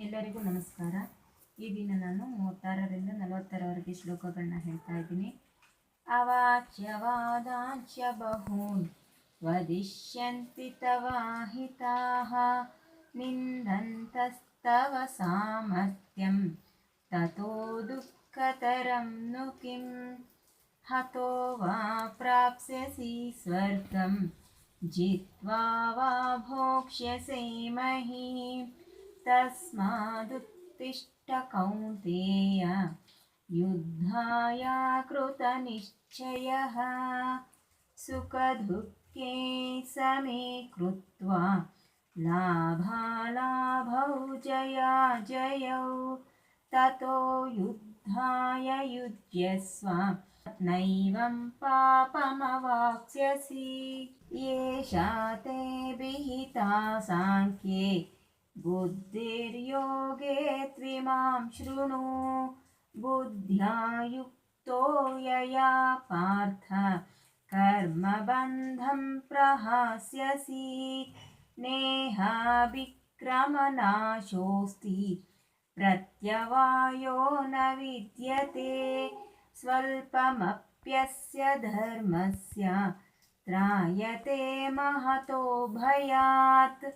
ಎಲ್ಲರಿಗೂ ನಮಸ್ಕಾರ. ಈ ದಿನ ನಾನು 36ರಿಂದ 40ರವರೆಗೆ ಶ್ಲೋಕಗಳನ್ನ ಹೇಳ್ತಾ ಇದ್ದೀನಿ. ಅವಾಚ್ಯವಾದಾಂಚ್ಯ ಬಹೂನ್ ವದಿಷ್ಯಂತಿ ತವಾಹಿತಾಃ ನಿಂದಂತಸ್ತವ ಸಾಮರ್ಥ್ಯಂ ತತೋ ದುಃಖತರಂ ನು ಕಿಂ ಹತೋ ವಾ ಪ್ರಾಪ್ಸ್ಯಸಿ ಸ್ವರ್ಗಂ ಜಿತ್ವಾ ವಾ ಭೋಕ್ಷ್ಯಸೆ ಮಹೀಂ ತಸ್ಮಾದುತ್ತಿಷ್ಠ ಕೌಂತೆಯ ಯುದ್ಧಾಯ ಕೃತನಿಶ್ಚಯಃ ಸುಖದುಃಖೇ ಸಮೇ ಕೃತ್ವಾ ಲಾಭಾಲಾಭೌ ಜಯಾಜಯೌ ತತೋ ಯುದ್ಧಾಯ ಯುಜ್ಯಸ್ವ ನೈವಂ ಪಾಪಮವಾಪ್ಸ್ಯಸಿ ಯೇಷಾ ತೇ ವಿಹಿತಾ ಸಾಂಖ್ಯೇ ಬುದ್ಧಿರ್ಯೋಗೇ ತ್ವಿಮಾಂ ಶೃಣು ಬುದ್ಧ್ಯಾ ಯುಕ್ತೋ ಯಯಾ ಪಾರ್ಥ ಕರ್ಮಬಂಧಂ ಪ್ರಹಾಸ್ಯಸಿ ನೇಹಾಭಿಕ್ರಮನಾಶೋಸ್ತಿ ಪ್ರತ್ಯವಾಯೋ ನ ವಿದ್ಯತೆ ಸ್ವಲ್ಪಮಪ್ಯಸ್ಯ ಧರ್ಮಸ್ಯ ತ್ರಾಯತೆ ಮಹತೋ ಭಯಾತ್.